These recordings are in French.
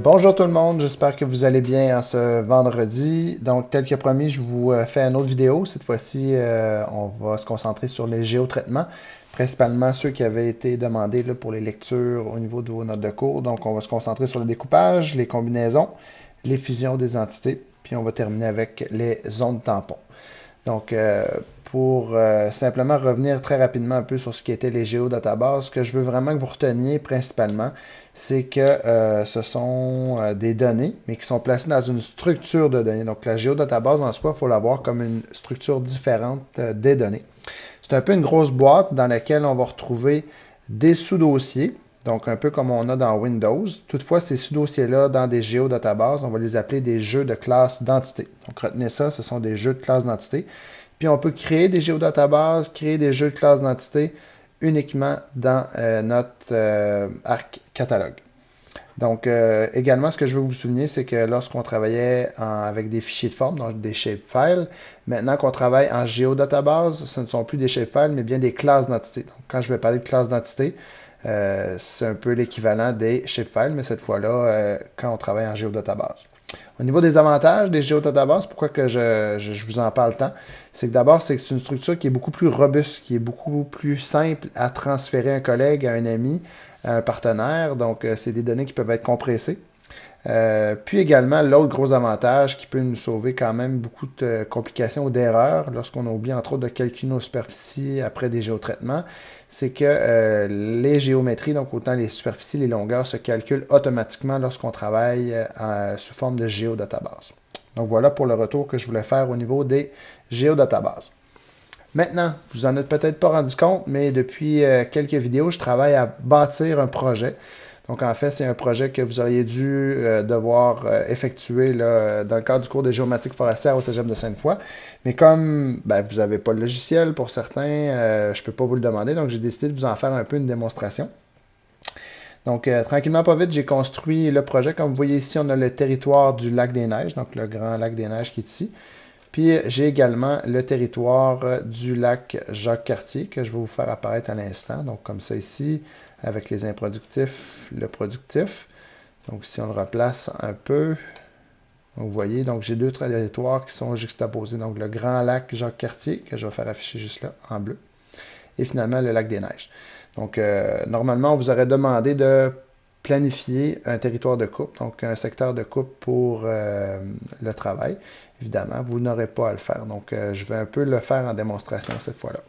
Bonjour tout le monde, j'espère que vous allez bien en ce vendredi. Donc, tel que promis, je vous fais une autre vidéo. Cette fois-ci, on va se concentrer sur les géotraitements, principalement ceux qui avaient été demandés là, pour les lectures au niveau de vos notes de cours. Donc, on va se concentrer sur le découpage, les combinaisons, les fusions des entités, puis on va terminer avec les zones tampons. Donc, pour simplement revenir très rapidement un peu sur ce qui était les géodatabases, ce que je veux vraiment que vous reteniez principalement, c'est que ce sont des données, mais qui sont placées dans une structure de données. Donc, la géodatabase, en soi, il faut la voir comme une structure différente des données. C'est un peu une grosse boîte dans laquelle on va retrouver des sous-dossiers, donc un peu comme on a dans Windows. Toutefois, ces sous-dossiers-là, dans des géodatabases, on va les appeler des jeux de classe d'entité. Donc retenez ça, ce sont des jeux de classe d'entité. Puis on peut créer des géodatabases, créer des jeux de classe d'entité uniquement dans notre arc catalogue. Donc, également, ce que je veux vous souligner, c'est que lorsqu'on travaillait avec des fichiers de forme, donc des shapefiles, maintenant qu'on travaille en géodatabase, ce ne sont plus des shapefiles, mais bien des classes d'entités. Donc, quand je vais parler de classes d'entités, c'est un peu l'équivalent des shapefiles, mais cette fois-là, quand on travaille en géodatabase. Au niveau des avantages des géodatabases, pourquoi que je vous en parle tant, c'est que d'abord, c'est une structure qui est beaucoup plus robuste, qui est beaucoup plus simple à transférer à un collègue, à un ami, à un partenaire. Donc, c'est des données qui peuvent être compressées. Puis également, l'autre gros avantage qui peut nous sauver quand même beaucoup de complications ou d'erreurs lorsqu'on oublie entre autres de calculer nos superficies après des géotraitements, c'est que les géométries, donc autant les superficies, les longueurs, se calculent automatiquement lorsqu'on travaille sous forme de géodatabase. Donc voilà pour le retour que je voulais faire au niveau des géodatabases. Maintenant, vous en êtes peut-être pas rendu compte, mais depuis quelques vidéos, je travaille à bâtir un projet. Donc, en fait, c'est un projet que vous auriez dû devoir effectuer là, dans le cadre du cours de géomatique forestière au Cégep de Sainte-Foy. Mais comme ben, vous n'avez pas le logiciel pour certains, je ne peux pas vous le demander. Donc, j'ai décidé de vous en faire un peu une démonstration. Donc, tranquillement, pas vite, j'ai construit le projet. Comme vous voyez ici, on a le territoire du lac des Neiges, donc le grand lac des Neiges qui est ici. Puis j'ai également le territoire du lac Jacques-Cartier que je vais vous faire apparaître à l'instant. Donc comme ça ici, avec les improductifs, le productif. Donc si on le replace un peu, vous voyez, donc j'ai deux territoires qui sont juxtaposés. Donc le grand lac Jacques-Cartier, que je vais faire afficher juste là, en bleu. Et finalement le lac des Neiges. Donc normalement, on vous aurait demandé de planifier un territoire de coupe, donc un secteur de coupe pour le travail. Évidemment, vous n'aurez pas à le faire. Donc, je vais un peu le faire en démonstration cette fois-là.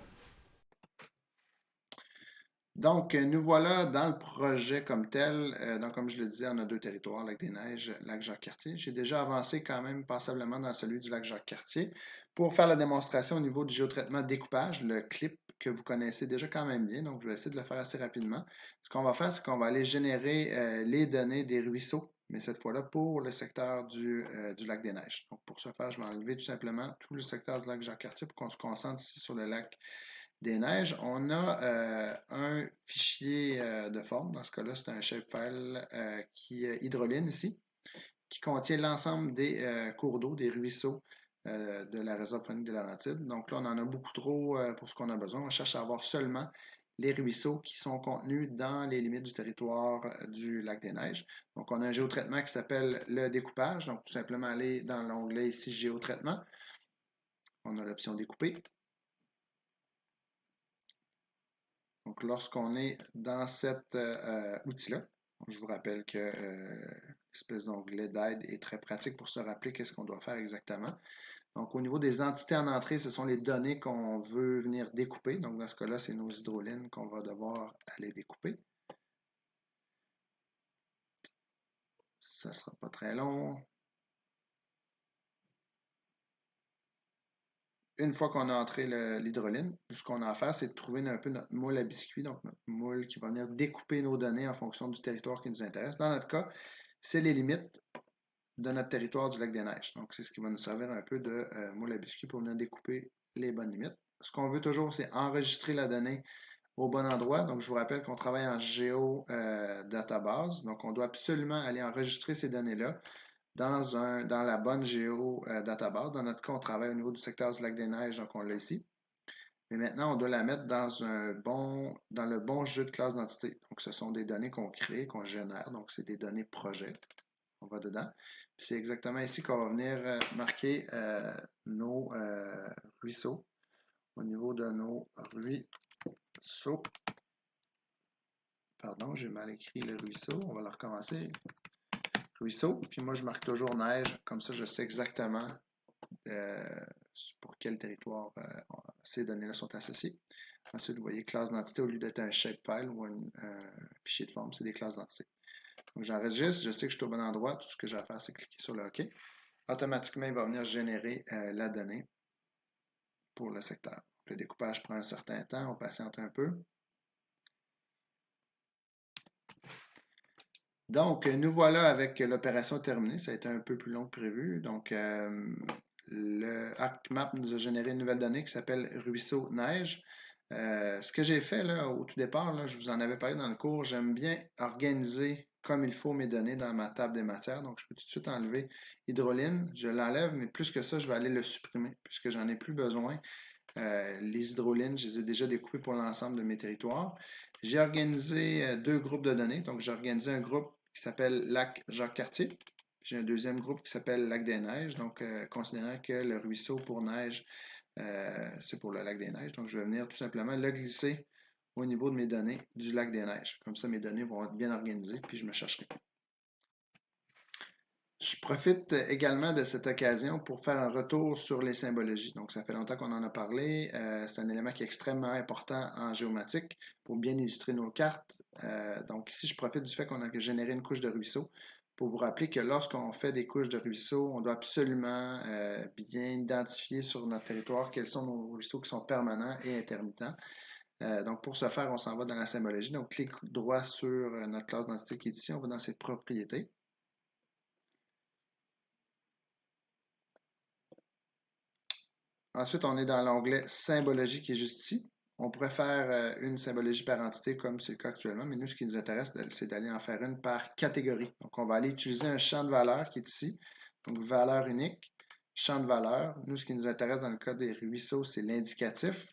Donc, nous voilà dans le projet comme tel. Donc, comme je le disais, on a deux territoires, Lac des Neiges, Lac Jacques-Cartier. J'ai déjà avancé quand même passablement dans celui du lac Jacques-Cartier. Pour faire la démonstration au niveau du géotraitement découpage, le clip que vous connaissez déjà quand même bien, donc je vais essayer de le faire assez rapidement. Ce qu'on va faire, c'est qu'on va aller générer les données des ruisseaux, mais cette fois-là pour le secteur du lac des Neiges. Donc, pour ce faire, je vais enlever tout simplement tout le secteur du lac Jacques-Cartier pour qu'on se concentre ici sur le lac des neiges, on a un fichier de forme. Dans ce cas-là, c'est un shapefile qui hydroline ici, qui contient l'ensemble des cours d'eau, des ruisseaux de la réserve faunique de Laurentides. Donc là, on en a beaucoup trop pour ce qu'on a besoin. On cherche à avoir seulement les ruisseaux qui sont contenus dans les limites du territoire du lac des Neiges. Donc, on a un géotraitement qui s'appelle le découpage. Donc, tout simplement aller dans l'onglet ici géotraitement. On a l'option découper. Donc, lorsqu'on est dans cet outil-là, je vous rappelle que l'espèce d'onglet d'aide est très pratique pour se rappeler qu'est-ce qu'on doit faire exactement. Donc, au niveau des entités en entrée, ce sont les données qu'on veut venir découper. Donc, dans ce cas-là, c'est nos hydrolines qu'on va devoir aller découper. Ça ne sera pas très long. Une fois qu'on a entré l'hydroline, ce qu'on a à faire, c'est de trouver un peu notre moule à biscuits, donc notre moule qui va venir découper nos données en fonction du territoire qui nous intéresse. Dans notre cas, c'est les limites de notre territoire du lac des Neiges. Donc, c'est ce qui va nous servir un peu de moule à biscuits pour venir découper les bonnes limites. Ce qu'on veut toujours, c'est enregistrer la donnée au bon endroit. Donc, je vous rappelle qu'on travaille en géodatabase. Donc, on doit absolument aller enregistrer ces données-là dans la bonne géodatabase. Dans notre cas, on travaille au niveau du secteur du lac des Neiges, donc on l'a ici. Mais maintenant, on doit la mettre dans dans le bon jeu de classe d'entité. Donc, ce sont des données qu'on crée, qu'on génère. Donc, c'est des données projets. on va dedans. C'est exactement ici qu'on va venir marquer nos ruisseaux. Au niveau de nos ruisseaux. Pardon, j'ai mal écrit le ruisseau. On va le recommencer. Ruisseau. Puis moi, je marque toujours neige. Comme ça, je sais exactement pour quel territoire ces données-là sont associées. Ensuite, vous voyez classe d'entité au lieu d'être un shapefile ou un fichier de forme, c'est des classes d'entité. Donc, j'enregistre. Je sais que je suis au bon endroit. Tout ce que j'ai à faire, c'est cliquer sur le OK. Automatiquement, il va venir générer la donnée pour le secteur. Le découpage prend un certain temps. On patiente un peu. Donc, nous voilà avec l'opération terminée. Ça a été un peu plus long que prévu. Donc, le ArcMap nous a généré une nouvelle donnée qui s'appelle Ruisseau Neige. Ce que j'ai fait là, au tout départ, là, je vous en avais parlé dans le cours, j'aime bien organiser comme il faut mes données dans ma table des matières. Donc, je peux tout de suite enlever Hydroline. Je l'enlève, mais plus que ça, je vais aller le supprimer puisque j'en ai plus besoin. Les hydrolines, je les ai déjà découpées pour l'ensemble de mes territoires. J'ai organisé deux groupes de données. Donc, j'ai organisé un groupe qui s'appelle Lac Jacques-Cartier. J'ai un deuxième groupe qui s'appelle Lac des Neiges. Donc, considérant que le ruisseau pour neige, c'est pour le Lac des Neiges. Donc, je vais venir tout simplement le glisser au niveau de mes données du Lac des Neiges. Comme ça, mes données vont être bien organisées, puis je me chercherai. Je profite également de cette occasion pour faire un retour sur les symbologies. Donc, ça fait longtemps qu'on en a parlé. C'est un élément qui est extrêmement important en géomatique pour bien illustrer nos cartes. Donc, ici, je profite du fait qu'on a généré une couche de ruisseau pour vous rappeler que lorsqu'on fait des couches de ruisseau, on doit absolument bien identifier sur notre territoire quels sont nos ruisseaux qui sont permanents et intermittents. Donc, pour ce faire, on s'en va dans la symbologie. Donc, clic droit sur notre classe d'entité qui est ici. On va dans ses propriétés. Ensuite, on est dans l'onglet symbologie qui est juste ici. On pourrait faire une symbologie par entité comme c'est le cas actuellement, mais nous, ce qui nous intéresse, c'est d'aller en faire une par catégorie. Donc, on va aller utiliser un champ de valeur qui est ici. Donc, valeur unique, champ de valeur. Nous, ce qui nous intéresse dans le cas des ruisseaux, c'est l'indicatif.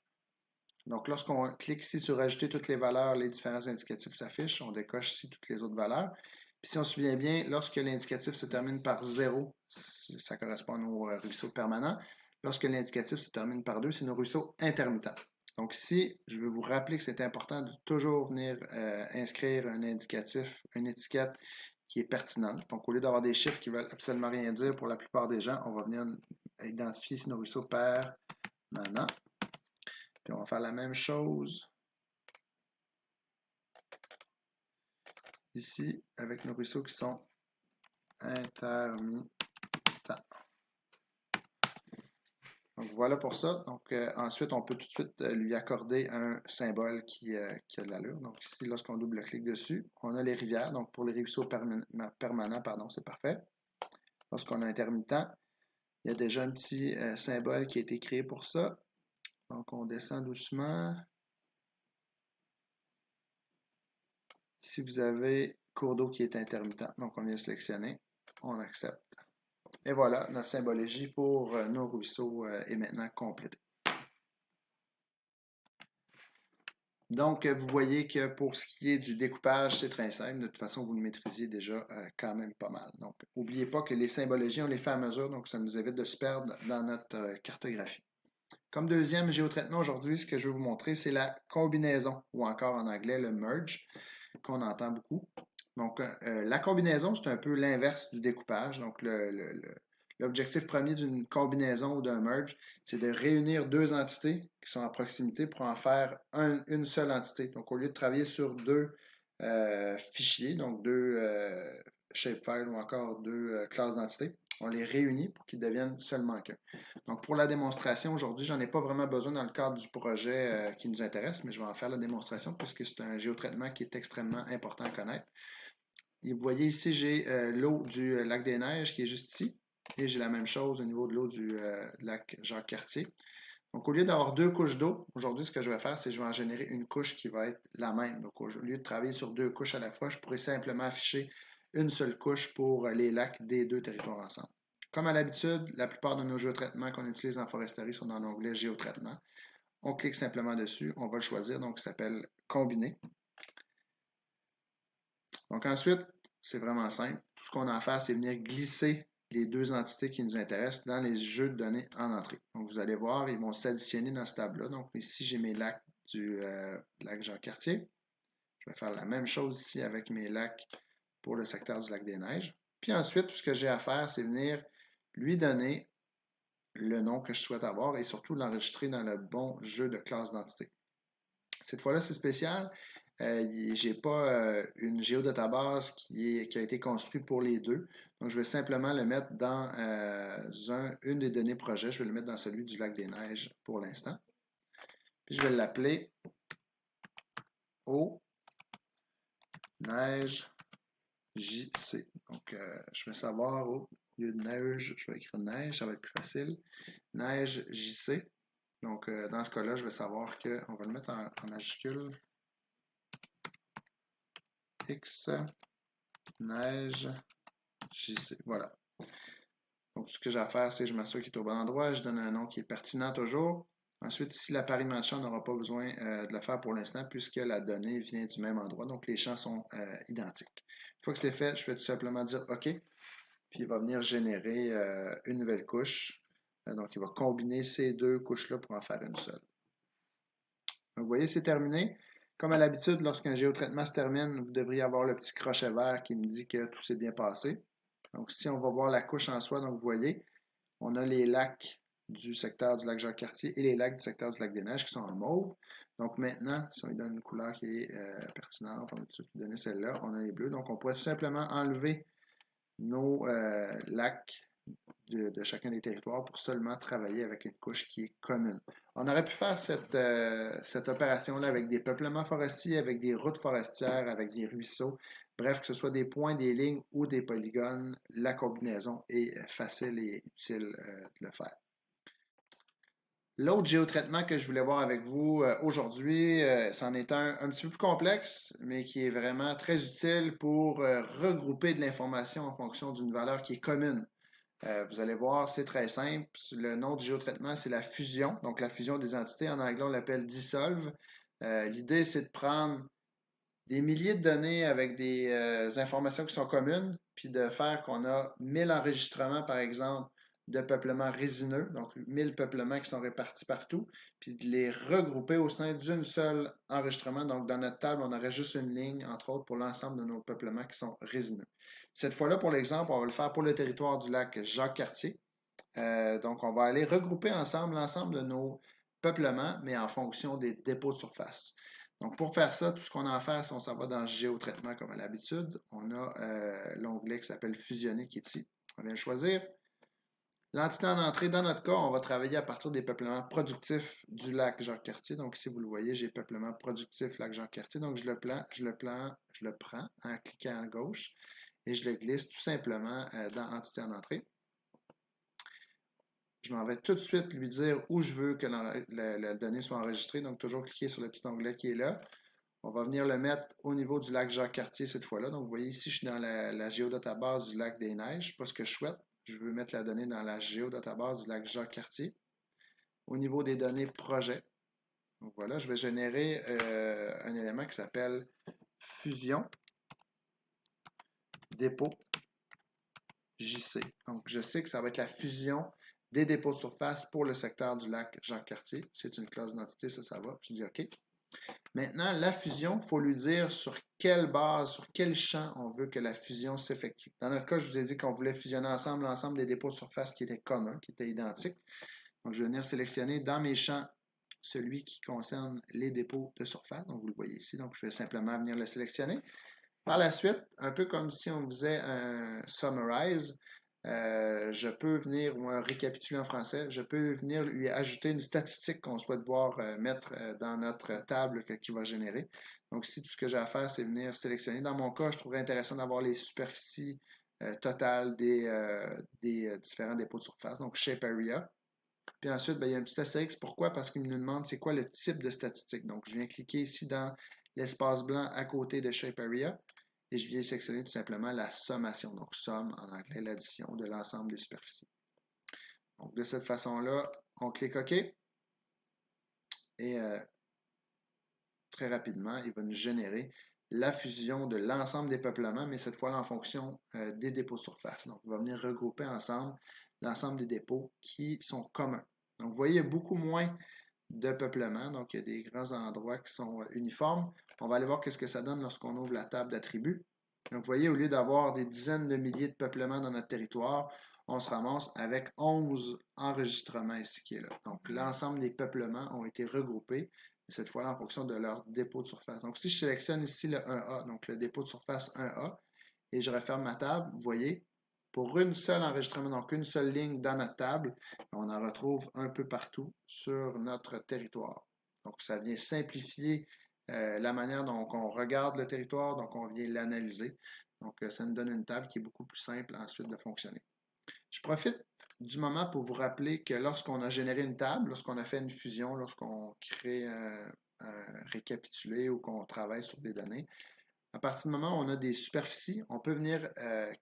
Donc, lorsqu'on clique ici sur ajouter toutes les valeurs, les différents indicatifs s'affichent. On décoche ici toutes les autres valeurs. Puis, si on se souvient bien, lorsque l'indicatif se termine par 0, ça correspond aux ruisseaux permanents. Lorsque l'indicatif se termine par 2, c'est nos ruisseaux intermittents. Donc ici, je veux vous rappeler que c'est important de toujours venir inscrire un indicatif, une étiquette qui est pertinente. Donc au lieu d'avoir des chiffres qui veulent absolument rien dire pour la plupart des gens, on va venir identifier si nos ruisseaux permanents. Puis on va faire la même chose ici avec nos ruisseaux qui sont intermittents. Donc voilà pour ça. Donc ensuite, on peut tout de suite lui accorder un symbole qui a de l'allure. Donc ici, lorsqu'on double-clique dessus, on a les rivières. Donc pour les ruisseaux permanents, pardon, c'est parfait. Lorsqu'on a intermittent, il y a déjà un petit symbole qui a été créé pour ça. Donc on descend doucement. Ici, vous avez cours d'eau qui est intermittent. Donc on vient sélectionner, on accepte. Et voilà, notre symbologie pour nos ruisseaux est maintenant complétée. Donc, vous voyez que pour ce qui est du découpage, c'est très simple. De toute façon, vous le maîtrisiez déjà quand même pas mal. Donc, n'oubliez pas que les symbologies, on les fait à mesure, donc ça nous évite de se perdre dans notre cartographie. Comme deuxième géotraitement aujourd'hui, ce que je vais vous montrer, c'est la combinaison, ou encore en anglais le merge, qu'on entend beaucoup. Donc, la combinaison, c'est un peu l'inverse du découpage. Donc, l'objectif premier d'une combinaison ou d'un merge, c'est de réunir deux entités qui sont à proximité pour en faire une seule entité. Donc, au lieu de travailler sur deux fichiers, donc deux shapefiles ou encore deux classes d'entités, on les réunit pour qu'ils deviennent seulement qu'un. Donc, pour la démonstration, aujourd'hui, j'en ai pas vraiment besoin dans le cadre du projet qui nous intéresse, mais je vais en faire la démonstration puisque c'est un géotraitement qui est extrêmement important à connaître. Et vous voyez ici, j'ai l'eau du lac des Neiges qui est juste ici. Et j'ai la même chose au niveau de l'eau du lac Jacques-Cartier. Donc, au lieu d'avoir deux couches d'eau, aujourd'hui, ce que je vais faire, c'est que je vais en générer une couche qui va être la même. Donc, au lieu de travailler sur deux couches à la fois, je pourrais simplement afficher une seule couche pour les lacs des deux territoires ensemble. Comme à l'habitude, la plupart de nos géotraitements qu'on utilise en foresterie sont dans l'onglet Géotraitement. On clique simplement dessus, on va le choisir, donc ça s'appelle Combiner. Donc ensuite, c'est vraiment simple. Tout tout ce qu'on a à faire, c'est venir glisser les deux entités qui nous intéressent dans les jeux de données en entrée. Donc, vous allez voir, ils vont s'additionner dans ce tab-là. Donc, ici, j'ai mes lacs du lac Jean-Cartier. Je vais faire la même chose ici avec mes lacs pour le secteur du lac des Neiges. Puis ensuite, tout ce que j'ai à faire, c'est venir lui donner le nom que je souhaite avoir et surtout l'enregistrer dans le bon jeu de classe d'entité. Cette fois-là, c'est spécial. J'ai pas une géodatabase qui a été construite pour les deux. Donc, je vais simplement le mettre dans une des données projet. Je vais le mettre dans celui du lac des Neiges pour l'instant. Puis, je vais l'appeler Eau Neige JC. Donc, je vais savoir au lieu de neige, je vais écrire neige, ça va être plus facile. Neige JC. Donc, dans ce cas-là, je vais savoir qu'on va le mettre en majuscule. X, neige, JC. Voilà. Donc, ce que j'ai à faire, c'est que je m'assure qu'il est au bon endroit. Je donne un nom qui est pertinent toujours. Ensuite, ici, l'appariement de champ, on n'aura pas besoin de le faire pour l'instant puisque la donnée vient du même endroit. Donc, les champs sont identiques. Une fois que c'est fait, je vais tout simplement dire OK. Puis, il va venir générer une nouvelle couche. Donc, il va combiner ces deux couches-là pour en faire une seule. Donc, vous voyez, c'est terminé. Comme à l'habitude, lorsqu'un géotraitement se termine, vous devriez avoir le petit crochet vert qui me dit que tout s'est bien passé. Donc, si on va voir la couche en soi, donc vous voyez, on a les lacs du secteur du lac Jacques-Cartier et les lacs du secteur du lac des Neiges qui sont en mauve. Donc maintenant, si on lui donne une couleur qui est pertinente, on va tout de suite lui donner celle-là, on a les bleus. Donc on pourrait tout simplement enlever nos lacs de chacun des territoires pour seulement travailler avec une couche qui est commune. On aurait pu faire cette opération-là avec des peuplements forestiers, avec des routes forestières, avec des ruisseaux. Bref, que ce soit des points, des lignes ou des polygones, la combinaison est facile et utile de le faire. L'autre géotraitement que je voulais voir avec vous aujourd'hui, c'en est un petit peu plus complexe, mais qui est vraiment très utile pour regrouper de l'information en fonction d'une valeur qui est commune. Vous allez voir, c'est très simple. Le nom du géotraitement, c'est la fusion. Donc, la fusion des entités, en anglais, on l'appelle dissolve. L'idée, c'est de prendre des milliers de données avec des informations qui sont communes, puis de faire qu'on a 1000 enregistrements, par exemple, de peuplements résineux, donc 1000 peuplements qui sont répartis partout, puis de les regrouper au sein d'une seule enregistrement. Donc, dans notre table, on aurait juste une ligne, entre autres, pour l'ensemble de nos peuplements qui sont résineux. Cette fois-là, pour l'exemple, on va le faire pour le territoire du lac Jacques-Cartier. Donc, on va aller regrouper ensemble l'ensemble de nos peuplements, mais en fonction des dépôts de surface. Donc, pour faire ça, tout ce qu'on a à faire, si on s'en va dans Géotraitement comme à l'habitude, on a l'onglet qui s'appelle Fusionner qui est ici. On vient le choisir. L'entité en entrée, dans notre cas, on va travailler à partir des peuplements productifs du lac Jacques-Cartier. Donc, ici, vous le voyez, j'ai peuplement productif lac Jacques-Cartier. Donc, je le prends en cliquant à gauche et je le glisse tout simplement dans Entité en entrée. Je m'en vais tout de suite lui dire où je veux que la donnée soit enregistrée. Donc, toujours cliquer sur le petit onglet qui est là. On va venir le mettre au niveau du lac Jacques-Cartier cette fois-là. Donc, vous voyez ici, je suis dans la géodatabase du lac des Neiges. Pas ce que je souhaite. Je veux mettre la donnée dans la géodatabase du lac Jacques-Cartier. Au niveau des données projet. Donc, voilà, je vais générer un élément qui s'appelle fusion dépôt JC. Donc, je sais que ça va être la fusion des dépôts de surface pour le secteur du lac Jacques-Cartier. C'est une classe d'identité, ça va. Je dis OK. Maintenant, la fusion, il faut lui dire sur quelle base, sur quel champ on veut que la fusion s'effectue. Dans notre cas, je vous ai dit qu'on voulait fusionner ensemble l'ensemble des dépôts de surface qui étaient communs, qui étaient identiques. Donc, je vais venir sélectionner dans mes champs celui qui concerne les dépôts de surface. Donc, vous le voyez ici. Donc, je vais simplement venir le sélectionner. Par la suite, un peu comme si on faisait un summarize, je peux venir, ou un récapitulé en français, je peux venir lui ajouter une statistique qu'on souhaite voir mettre dans notre table qu'il va générer. Donc ici, tout ce que j'ai à faire, c'est venir sélectionner. Dans mon cas, je trouverais intéressant d'avoir les superficies totales des différents dépôts de surface, donc Shape Area. Puis ensuite, il y a un petit astérisque. Pourquoi? Parce qu'il nous demande c'est quoi le type de statistique. Donc, je viens cliquer ici dans l'espace blanc à côté de Shape Area et je viens sélectionner tout simplement la sommation. Donc, somme en anglais, l'addition de l'ensemble des superficies. Donc, de cette façon-là, on clique OK et très rapidement, il va nous générer la fusion de l'ensemble des peuplements, mais cette fois-là en fonction des dépôts de surface. Donc, on va venir regrouper ensemble l'ensemble des dépôts qui sont communs. Donc, vous voyez, il y a beaucoup moins de peuplement. Donc, il y a des grands endroits qui sont uniformes. On va aller voir qu'est-ce que ça donne lorsqu'on ouvre la table d'attributs. Donc, vous voyez, au lieu d'avoir des dizaines de milliers de peuplements dans notre territoire, on se ramasse avec 11 enregistrements ici qui est là. Donc, l'ensemble des peuplements ont été regroupés, cette fois-là en fonction de leur dépôt de surface. Donc, si je sélectionne ici le 1A, donc le dépôt de surface 1A, et je referme ma table, vous voyez, pour une seule enregistrement, donc une seule ligne dans notre table, on en retrouve un peu partout sur notre territoire. Donc, ça vient simplifier la manière dont on regarde le territoire, donc on vient l'analyser. Donc, ça nous donne une table qui est beaucoup plus simple ensuite de fonctionner. Je profite du moment pour vous rappeler que lorsqu'on a généré une table, lorsqu'on a fait une fusion, lorsqu'on crée un récapitulé ou qu'on travaille sur des données, à partir du moment où on a des superficies, on peut venir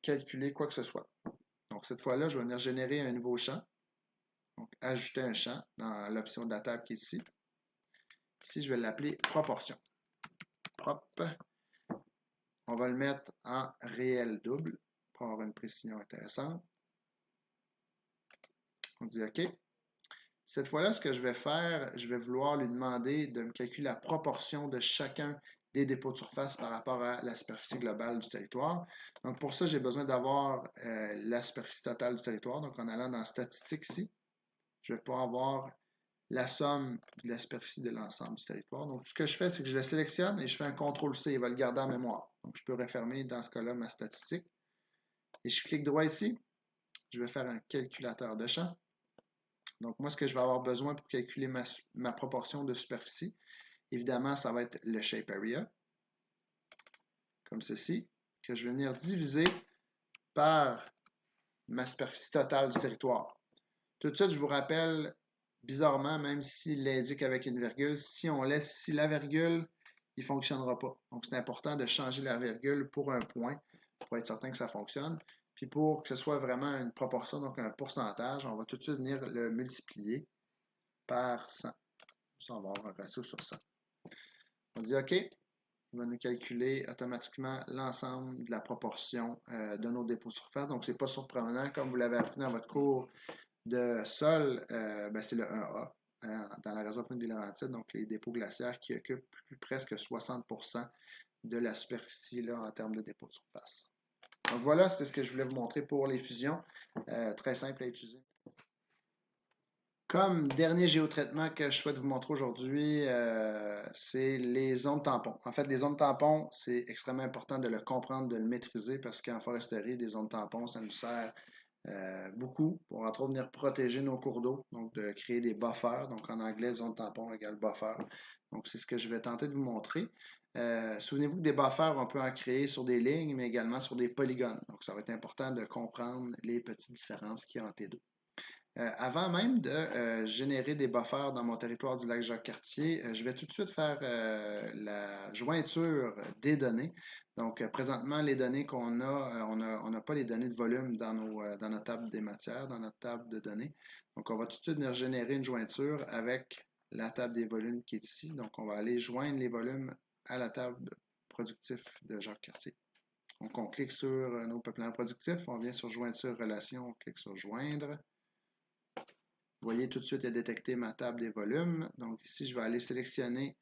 calculer quoi que ce soit. Donc, cette fois-là, je vais venir générer un nouveau champ. Donc, ajouter un champ dans l'option de la table qui est ici. Ici, je vais l'appeler proportion. Prop. On va le mettre en réel double pour avoir une précision intéressante. On dit OK. Cette fois-là, ce que je vais faire, je vais vouloir lui demander de me calculer la proportion de chacun des dépôts de surface par rapport à la superficie globale du territoire. Donc, pour ça, j'ai besoin d'avoir la superficie totale du territoire. Donc, en allant dans Statistiques ici, je vais pouvoir avoir la somme de la superficie de l'ensemble du territoire. Donc, ce que je fais, c'est que je le sélectionne et je fais un CTRL-C. Il va le garder en mémoire. Donc, je peux refermer dans ce cas-là ma statistique. Et je clique droit ici. Je vais faire un calculateur de champ. Donc, moi, ce que je vais avoir besoin pour calculer ma proportion de superficie, évidemment, ça va être le shape area, comme ceci, que je vais venir diviser par ma superficie totale du territoire. Tout de suite, je vous rappelle, bizarrement, même s'il l'indique avec une virgule, si on laisse ici la virgule, il ne fonctionnera pas. Donc, c'est important de changer la virgule pour un point pour être certain que ça fonctionne. Puis pour que ce soit vraiment une proportion, donc un pourcentage, on va tout de suite venir le multiplier par 100. Ça, on va avoir un ratio sur 100. On dit OK, il va nous calculer automatiquement l'ensemble de la proportion de nos dépôts de surface. Donc, ce n'est pas surprenant. Comme vous l'avez appris dans votre cours de sol, c'est le 1A dans la réserve des Laurentides, donc les dépôts glaciaires qui occupent presque 60% de la superficie là, en termes de dépôts de surface. Donc voilà, c'est ce que je voulais vous montrer pour les fusions. Très simple à utiliser. Comme dernier géotraitement que je souhaite vous montrer aujourd'hui, c'est les zones tampons. En fait, les zones tampons, c'est extrêmement important de le comprendre, de le maîtriser, parce qu'en foresterie, des zones tampons, ça nous sert beaucoup pour, entre autres, venir protéger nos cours d'eau, donc de créer des buffers. Donc, en anglais, zone tampon égale buffer. Donc, c'est ce que je vais tenter de vous montrer. Souvenez-vous que des buffers, on peut en créer sur des lignes, mais également sur des polygones. Donc, ça va être important de comprendre les petites différences qu'il y a entre les deux. Avant même de générer des buffers dans mon territoire du lac Jacques-Cartier, je vais tout de suite faire la jointure des données. Donc, présentement, les données qu'on a, on n'a pas les données de volume dans notre table des matières, dans notre table de données. Donc, on va tout de suite venir générer une jointure avec la table des volumes qui est ici. Donc, on va aller joindre les volumes à la table productif de Jacques-Cartier. Donc, on clique sur nos peuplements productifs, on vient sur jointure relation, on clique sur joindre. Vous voyez, tout de suite, il a détecté ma table des volumes. Donc ici, je vais aller sélectionner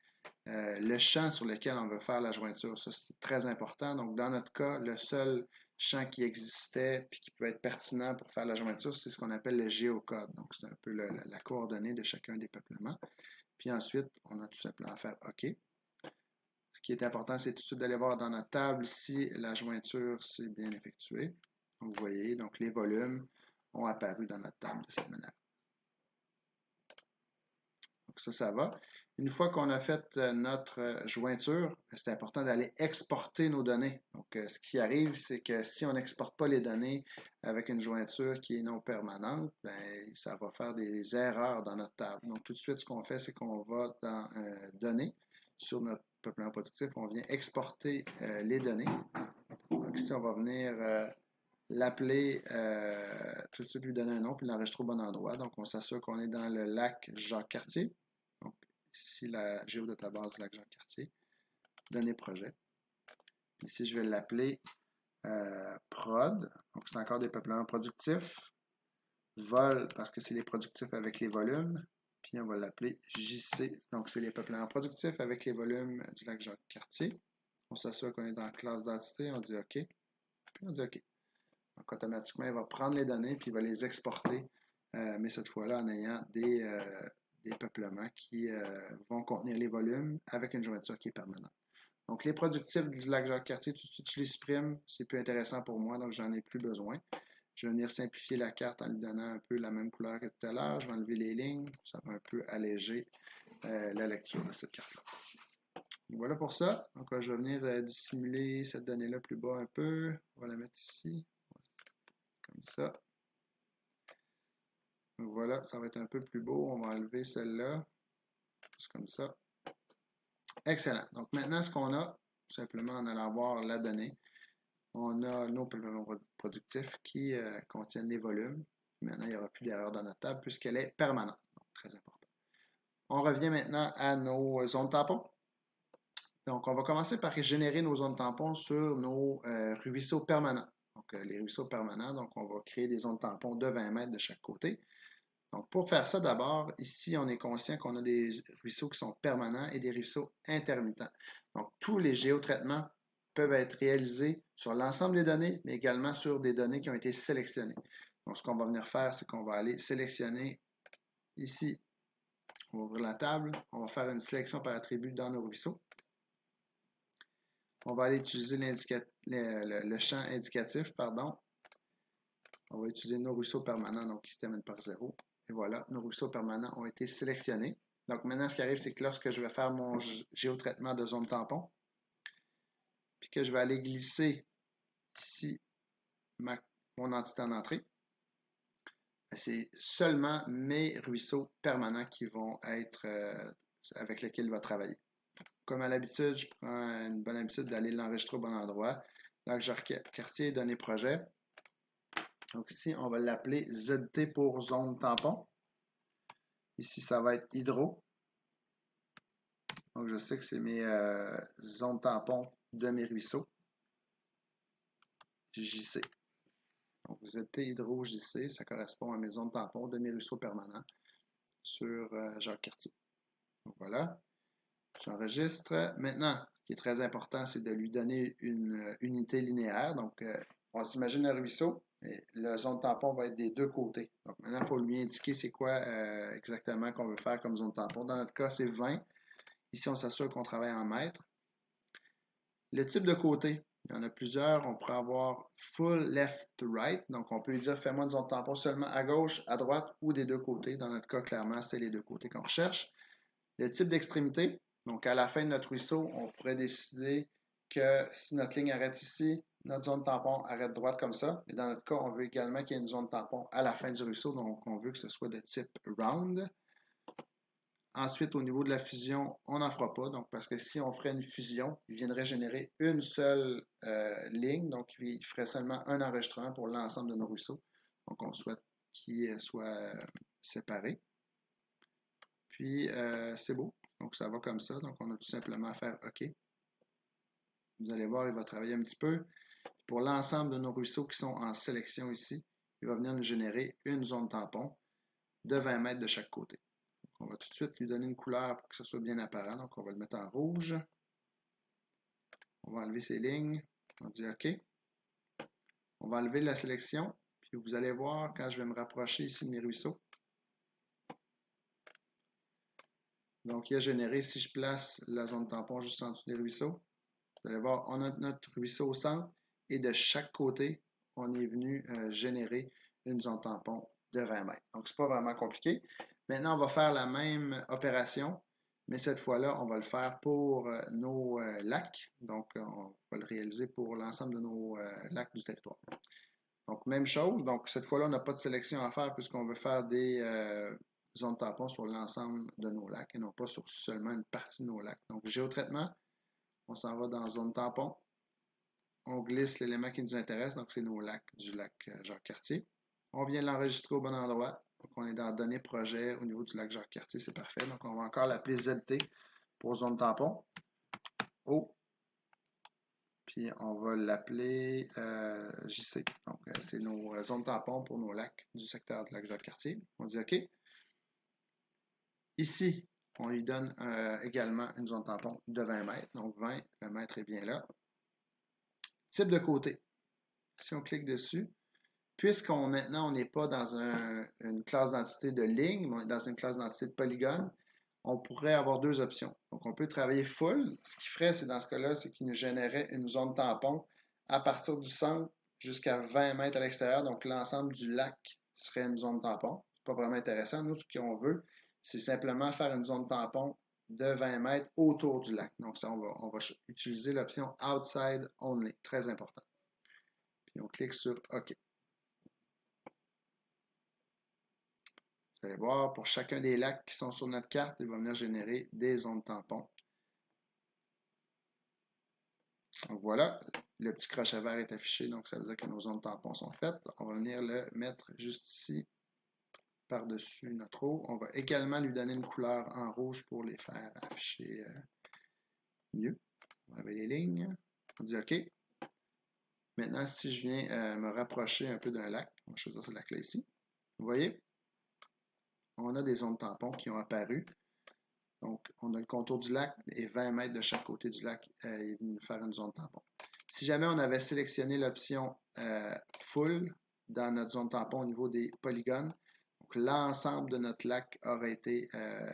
le champ sur lequel on veut faire la jointure. Ça, c'est très important. Donc, dans notre cas, le seul champ qui existait et qui pouvait être pertinent pour faire la jointure, c'est ce qu'on appelle le géocode. Donc, c'est un peu la coordonnée de chacun des peuplements. Puis ensuite, on a tout simplement à faire OK. Ce qui est important, c'est tout de suite d'aller voir dans notre table si la jointure s'est bien effectuée. Donc, vous voyez, donc les volumes ont apparu dans notre table de cette manière. Donc ça va. Une fois qu'on a fait notre jointure, c'est important d'aller exporter nos données. Donc, ce qui arrive, c'est que si on n'exporte pas les données avec une jointure qui est non permanente, ben, ça va faire des erreurs dans notre table. Donc, tout de suite, ce qu'on fait, c'est qu'on va dans Données, sur notre peuplement productif, on vient exporter les données. Donc, ici, on va venir l'appeler, tout de suite lui donner un nom, puis l'enregistrer au bon endroit. Donc, on s'assure qu'on est dans le lac Jacques-Cartier. Donc, ici, la géodatabase lac Jacques-Cartier. Données projet. Ici, je vais l'appeler prod. Donc, c'est encore des peuplements productifs. Vol, parce que c'est les productifs avec les volumes. Puis, on va l'appeler JC. Donc, c'est les peuplements productifs avec les volumes du lac Jacques-Cartier. On s'assure qu'on est dans la classe d'entité. On dit OK. Puis, on dit OK. Donc, automatiquement, il va prendre les données puis il va les exporter. Mais cette fois-là, en ayant des peuplements qui vont contenir les volumes avec une jointure qui est permanente. Donc, les productifs du lac Jacques-Cartier, tout de suite, je les supprime. C'est plus intéressant pour moi, donc j'en ai plus besoin. Je vais venir simplifier la carte en lui donnant un peu la même couleur que tout à l'heure. Je vais enlever les lignes. Ça va un peu alléger la lecture de cette carte-là. Voilà pour ça. Donc, je vais venir dissimuler cette donnée-là plus bas un peu. On va la mettre ici. Comme ça. Donc, voilà, ça va être un peu plus beau. On va enlever celle-là. Juste comme ça. Excellent. Donc, maintenant, ce qu'on a, tout simplement en allant voir la donnée, on a nos peuplements productifs qui contiennent les volumes. Maintenant, il n'y aura plus d'erreur dans notre table puisqu'elle est permanente. Donc, très important. On revient maintenant à nos zones tampons. Donc, on va commencer par générer nos zones tampons sur nos ruisseaux permanents. Donc, les ruisseaux permanents, donc on va créer des zones tampons de 20 mètres de chaque côté. Donc, pour faire ça, d'abord, ici, on est conscient qu'on a des ruisseaux qui sont permanents et des ruisseaux intermittents. Donc, tous les géotraitements peuvent être réalisés sur l'ensemble des données, mais également sur des données qui ont été sélectionnées. Donc, ce qu'on va venir faire, c'est qu'on va aller sélectionner ici. On va ouvrir la table. On va faire une sélection par attribut dans nos ruisseaux. On va aller utiliser le champ indicatif, pardon. On va utiliser nos ruisseaux permanents, donc qui se terminent par 0. Et voilà, nos ruisseaux permanents ont été sélectionnés. Donc maintenant, ce qui arrive, c'est que lorsque je vais faire mon géotraitement de zone tampon, puis que je vais aller glisser ici mon entité en entrée, c'est seulement mes ruisseaux permanents qui vont être avec lesquels il va travailler. Comme à l'habitude, je prends une bonne habitude d'aller l'enregistrer au bon endroit. Donc, Jacques-Cartier, données projet. Donc ici, on va l'appeler ZT pour zone tampon. Ici, ça va être hydro. Donc, je sais que c'est mes zones tampons de mes ruisseaux. JC. Donc, ZT hydro JC, ça correspond à mes zones tampons de mes ruisseaux permanents sur Jacques-Cartier. Donc, voilà. J'enregistre. Maintenant, ce qui est très important, c'est de lui donner une unité linéaire. Donc, on s'imagine un ruisseau, et la zone tampon va être des deux côtés. Donc, maintenant, il faut lui indiquer c'est quoi exactement qu'on veut faire comme zone tampon. Dans notre cas, c'est 20. Ici, on s'assure qu'on travaille en mètres. Le type de côté, il y en a plusieurs. On pourrait avoir full left to right. Donc, on peut lui dire fais-moi une zone tampon seulement à gauche, à droite ou des deux côtés. Dans notre cas, clairement, c'est les deux côtés qu'on recherche. Le type d'extrémité. Donc, à la fin de notre ruisseau, on pourrait décider que si notre ligne arrête ici, notre zone tampon arrête droite comme ça. Et dans notre cas, on veut également qu'il y ait une zone tampon à la fin du ruisseau. Donc, on veut que ce soit de type round. Ensuite, au niveau de la fusion, on n'en fera pas. Donc, parce que si on ferait une fusion, il viendrait générer une seule ligne. Donc, il ferait seulement un enregistrement pour l'ensemble de nos ruisseaux. Donc, on souhaite qu'ils soient séparés. Puis, c'est beau. Donc, ça va comme ça. Donc, on a tout simplement à faire OK. Vous allez voir, il va travailler un petit peu. Pour l'ensemble de nos ruisseaux qui sont en sélection ici, il va venir nous générer une zone tampon de 20 mètres de chaque côté. Donc, on va tout de suite lui donner une couleur pour que ce soit bien apparent. Donc, on va le mettre en rouge. On va enlever ces lignes. On dit OK. On va enlever la sélection. Puis, vous allez voir, quand je vais me rapprocher ici de mes ruisseaux, donc, il a généré, si je place la zone tampon juste en dessous des ruisseaux, vous allez voir, on a notre ruisseau au centre et de chaque côté, on est venu générer une zone tampon de 20 mètres. Donc, c'est pas vraiment compliqué. Maintenant, on va faire la même opération, mais cette fois-là, on va le faire pour nos lacs. Donc, on va le réaliser pour l'ensemble de nos lacs du territoire. Donc, même chose. Donc, cette fois-là, on n'a pas de sélection à faire puisqu'on veut faire des zones tampons sur l'ensemble de nos lacs et non pas sur seulement une partie de nos lacs. Donc, géotraitement, on s'en va dans zone tampon. On glisse l'élément qui nous intéresse, donc c'est nos lacs du lac Jacques-Cartier. On vient l'enregistrer au bon endroit. Donc, on est dans données projet au niveau du lac Jacques-Cartier, c'est parfait. Donc, on va encore l'appeler ZT pour zone tampon. Oh! Puis on va l'appeler JC. Donc, c'est nos zones tampons pour nos lacs du secteur du lac Jacques-Cartier. On dit OK. Ici, on lui donne également une zone tampon de 20 mètres. Donc 20, le mètre est bien là. Type de côté. Si on clique dessus, puisqu'on maintenant on n'est pas dans une classe d'entité de ligne, mais on est dans une classe d'entité de polygone, on pourrait avoir deux options. Donc, on peut travailler full. Ce qu'il ferait, c'est dans ce cas-là, c'est qu'il nous générait une zone tampon à partir du centre jusqu'à 20 mètres à l'extérieur. Donc, l'ensemble du lac serait une zone tampon. C'est pas vraiment intéressant. Nous, ce qu'on veut, c'est simplement faire une zone tampon de 20 mètres autour du lac. Donc, ça, on va utiliser l'option Outside Only. Très important. Puis, on clique sur OK. Vous allez voir, pour chacun des lacs qui sont sur notre carte, il va venir générer des zones tampons. Donc voilà, le petit crochet vert est affiché, donc ça veut dire que nos zones tampons sont faites. On va venir le mettre juste ici, par-dessus notre eau. On va également lui donner une couleur en rouge pour les faire afficher mieux. On va enlever les lignes. On dit OK. Maintenant, si je viens me rapprocher un peu d'un lac, on va choisir ce lac-là ici. Vous voyez? On a des zones tampons qui ont apparu. Donc, on a le contour du lac et 20 mètres de chaque côté du lac, il est venu nous faire une zone tampon. Si jamais on avait sélectionné l'option full dans notre zone tampon au niveau des polygones, l'ensemble de notre lac aurait été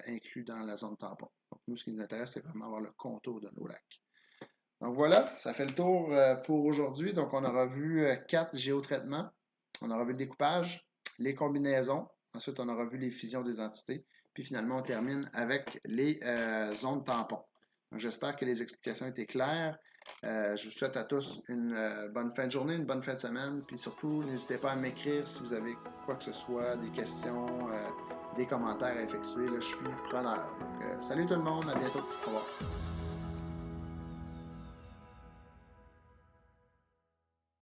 inclus dans la zone tampon. Donc, nous, ce qui nous intéresse, c'est vraiment avoir le contour de nos lacs. Donc voilà, ça fait le tour pour aujourd'hui. Donc, on aura vu 4 géotraitements. On aura vu le découpage, les combinaisons. Ensuite, on aura vu les fusions des entités. Puis finalement, on termine avec les zones tampons. J'espère que les explications étaient claires. Je vous souhaite à tous une bonne fin de journée, une bonne fin de semaine. Puis surtout, n'hésitez pas à m'écrire si vous avez quoi que ce soit, des questions, des commentaires à effectuer. Là, je suis preneur. Donc, salut tout le monde, à bientôt. Au revoir.